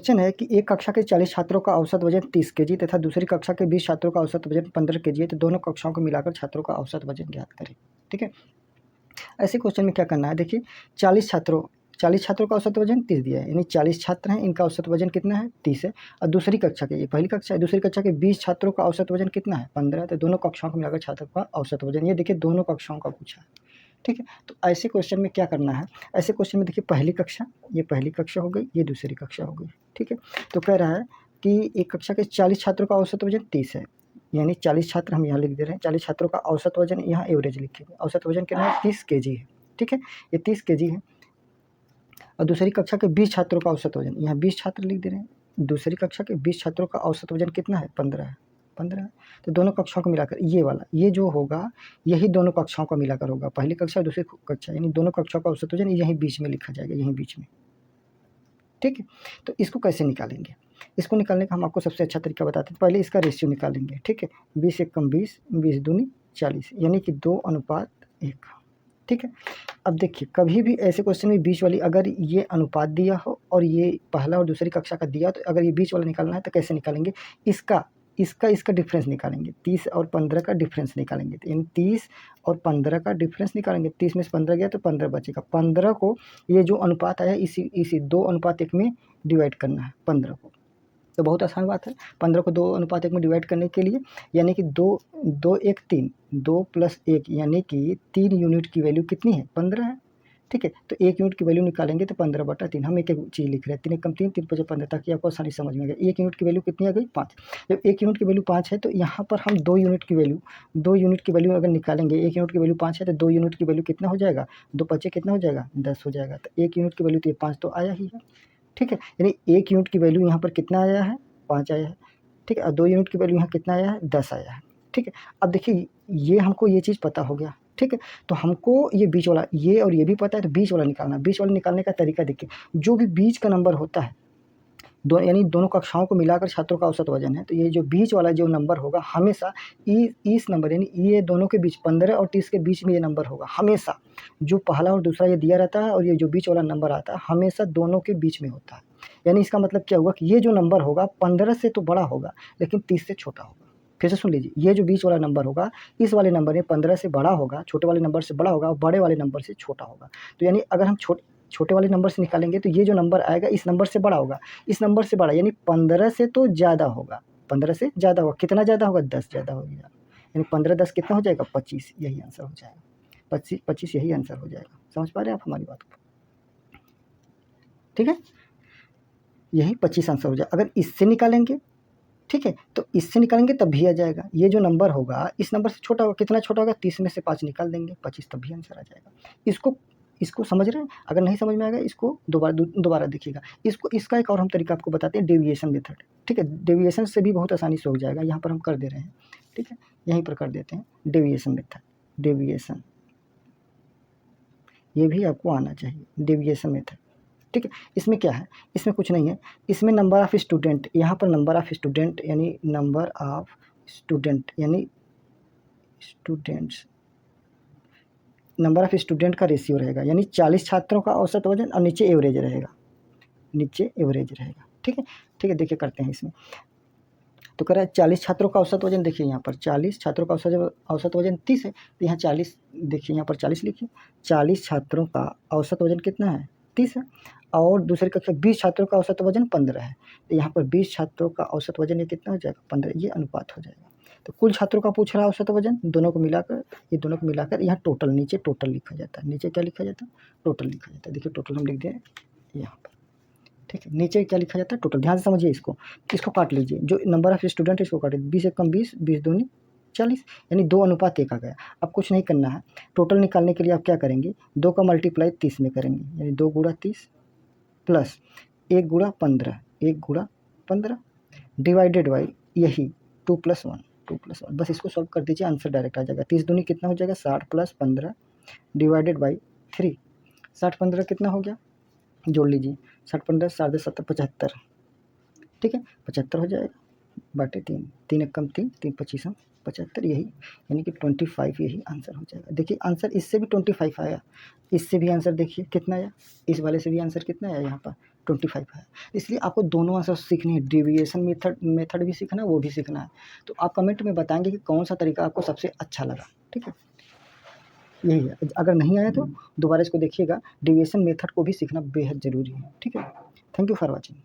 Question है कि एक कक्षा के 40 छात्रों का औसत वजन 30 केजी तथा दूसरी कक्षा के 20 छात्रों का औसत वजन 15 केजी है, तो दोनों कक्षाओं को मिलाकर छात्रों का औसत वजन ज्ञात करें। ठीक है, ऐसे क्वेश्चन में क्या करना है, देखिए 40 छात्रों का औसत वजन 30 दिया है, यानी 40 छात्र हैं, इनका औसत वजन कितना है 30 है। और दूसरी कक्षा के, ये पहली कक्षा है, दूसरी कक्षा के 20 छात्रों का औसत वजन कितना है 15 है, तो दोनों कक्षाओं को मिलाकर छात्रों का औसत वजन, ये देखिए दोनों कक्षाओं का पूछा है। ठीक है, तो ऐसे क्वेश्चन में क्या करना है, ऐसे क्वेश्चन में देखिए पहली कक्षा, ये पहली कक्षा हो गई, ये दूसरी कक्षा हो गई। ठीक है, तो कह रहा है कि एक कक्षा के 40 छात्रों का औसत वजन 30 है, यानी 40 छात्र हम यहाँ लिख दे रहे हैं, 40 छात्रों का औसत वजन यहाँ एवरेज लिखेंगे, औसत वजन कितना है 30 केजी है। ठीक है, ये 30 केजी है। और दूसरी कक्षा के 20 छात्रों का औसत वजन, यहाँ 20 छात्र लिख दे रहे हैं, दूसरी कक्षा के 20 छात्रों का औसत वजन कितना है 15 है, 15 है। तो दोनों कक्षाओं को मिलाकर ये वाला, ये जो होगा यही दोनों कक्षाओं का मिलाकर होगा, पहली कक्षा और दूसरी कक्षा, यानी दोनों कक्षाओं का औसत वजन यहीं बीच में लिखा जाएगा, यहीं बीच में। ठीक है, तो इसको कैसे निकालेंगे, इसको निकालने का हम आपको सबसे अच्छा तरीका बताते हैं। पहले इसका रेशियो निकालेंगे। ठीक है, 20 एकम 20, 20 दूनी 40, यानी कि 2:1। ठीक है, अब देखिए कभी भी ऐसे क्वेश्चन में बीच वाली, अगर ये अनुपात दिया हो और ये पहला और दूसरी कक्षा का दिया, तो अगर ये बीच वाला निकालना है तो कैसे निकालेंगे, इसका डिफरेंस निकालेंगे, 30 और 15 का डिफरेंस निकालेंगे, तो यानी 30 और 15 का डिफरेंस निकालेंगे, 30 में से 15 गया तो 15 बचेगा, 15 को ये जो अनुपात आया इसी 2:1 में डिवाइड करना है 15 को, तो बहुत आसान बात है। 15 को 2:1 में डिवाइड करने के लिए, यानी कि 2 1 3, 2 + 1 यानी कि 3 यूनिट की वैल्यू कितनी है 15 है। ठीक है, तो 1 यूनिट की वैल्यू निकालेंगे तो 15/3, हम एक चीज़ लिख रहे हैं, 3 एकम 3, 3 × 15, ताकि आपको आसानी समझ में आ जाए। 1 यूनिट की वैल्यू कितनी आ गई 5। जब 1 यूनिट की वैल्यू 5 है तो यहाँ पर हम 2 यूनिट की वैल्यू अगर निकालेंगे, 1 यूनिट की वैल्यू 5 है तो 2 यूनिट की वैल्यू कितना हो जाएगा, 2 × 5 कितना हो जाएगा 10 हो जाएगा, तो 1 यूनिट की वैल्यू तो ये 5 तो आया ही है। ठीक है, यानी 1 यूनिट की वैल्यू यहाँ पर कितना आया है 5 आया है। ठीक है, और 2 यूनिट की वैल्यू यहाँ कितना आया है 10 आया है। ठीक है, अब देखिए ये हमको ये चीज़ पता हो गया। ठीक है, तो हमको ये बीच वाला, ये और ये भी पता है, तो बीच वाला निकालना। बीच वाला निकालने का तरीका देखिए, जो भी बीच का नंबर होता है, यानी दोनों कक्षाओं को मिलाकर छात्रों का औसत वजन है, तो ये जो बीच वाला जो नंबर होगा हमेशा इस नंबर, यानी ये दोनों के बीच 15 और 30 के बीच में ये नंबर होगा हमेशा। जो पहला और दूसरा ये दिया रहता है और ये जो बीच वाला नंबर आता है हमेशा दोनों के बीच में होता है। यानी इसका मतलब क्या हुआ कि ये जो नंबर होगा 15 से तो बड़ा होगा लेकिन 30 से छोटा होगा। फिर से सुन लीजिए, ये जो बीच वाला नंबर होगा इस वाले नंबर में 15 से बड़ा होगा, छोटे वाले नंबर से बड़ा होगा और बड़े वाले नंबर से छोटा होगा। तो यानी अगर हम छोटे वाले नंबर से निकालेंगे तो ये जो नंबर आएगा इस नंबर से बड़ा होगा, इस नंबर से बड़ा, यानी 15 से तो ज़्यादा होगा, 15 से ज़्यादा होगा। कितना ज़्यादा होगा 10 ज़्यादा हो गया, यानी 15 10 कितना हो जाएगा 25, यही आंसर हो जाएगा। 25 यही आंसर हो जाएगा। समझ पा रहे हैं आप हमारी बात को? ठीक है, यही 25 आंसर हो जाएगा। अगर इससे निकालेंगे, ठीक है, तो इससे निकालेंगे तब भी आ जाएगा। ये जो नंबर होगा इस नंबर से छोटा होगा, कितना छोटा होगा 30 में से 5 निकाल देंगे 25, तब भी आंसर आ जाएगा। इसको समझ रहे हैं? अगर नहीं समझ में आएगा इसको दोबारा देखिएगा। इसका एक और हम तरीका आपको बताते हैं, डेविएशन मेथड। ठीक है, डेविएशन से भी बहुत आसानी से हो जाएगा। यहाँ पर हम कर दे रहे हैं, ठीक है, यहीं पर कर देते हैं डेविएशन मेथड। डेविएशन ये भी आपको आना चाहिए, डेविएशन मेथड। ठीक है, इसमें क्या है, इसमें कुछ नहीं है, इसमें नंबर ऑफ़ स्टूडेंट, यहाँ पर नंबर ऑफ़ स्टूडेंट यानी नंबर ऑफ़ स्टूडेंट यानी स्टूडेंट्स, नंबर ऑफ़ स्टूडेंट का रेशियो रहेगा, यानी 40 छात्रों का औसत वजन और नीचे एवरेज रहेगा, नीचे एवरेज रहेगा। ठीक है, ठीक है, देखिए करते हैं इसमें। तो कह रहा है 40 छात्रों का औसत वजन, देखिए यहाँ पर 40 छात्रों का औसत वजन 30 है, तो यहाँ 40, देखिए यहाँ पर 40 लिखिए। 40 छात्रों का औसत वजन कितना है 30 है, और दूसरी कक्षा 20 छात्रों का औसत वजन 15 है, तो यहाँ पर 20 छात्रों का औसत वजन ये कितना हो जाएगा 15, ये अनुपात हो जाएगा। तो कुल छात्रों का पूछ रहा है औसत वजन, दोनों को मिलाकर, ये दोनों को मिलाकर यहाँ टोटल, नीचे टोटल लिखा जाता है। नीचे क्या लिखा जाता है, टोटल लिखा जाता है। देखिए टोटल हम लिख दें यहाँ पर, ठीक है, नीचे क्या लिखा जाता है टोटल। ध्यान से समझिए, इसको काट लीजिए, जो नंबर ऑफ़ स्टूडेंट है इसको काट लीजिए। 20 एकम 20, 20 दूनी 40, यानी 2:1 आ गया। अब कुछ नहीं करना है, टोटल निकालने के लिए आप क्या करेंगे, 2 का मल्टीप्लाई 30 में करेंगे, यानी 2 × 30 प्लस 1 × 15, 1 × 15 डिवाइडेड बाई यही 2 + 1, 2 + 1, बस इसको सॉल्व कर दीजिए, आंसर डायरेक्ट आ जाएगा। 30 दूनी कितना हो जाएगा 60 + 15 डिवाइडेड बाई 3, 60 15 कितना हो गया, जोड़ लीजिए, 60 15 7 7 75, ठीक है, 75 हो जाएगा बाटे 3, 3 एकम 3, 3 25 75, यही यानी कि 25 यही आंसर हो जाएगा। देखिए आंसर इससे भी 25 आया, इससे भी आंसर देखिए कितना आया, इस वाले से भी आंसर कितना आया यहाँ पर 25 है। इसलिए आपको दोनों आंसर सीखने हैं, डेविएशन मेथड भी सीखना है, वो भी सीखना है। तो आप कमेंट में बताएंगे कि कौन सा तरीका आपको सबसे अच्छा लगा। ठीक है, यही है। अगर नहीं आया तो दोबारा इसको देखिएगा। डेविएशन मेथड को भी सीखना बेहद ज़रूरी है। ठीक है, थैंक यू फॉर वॉचिंग।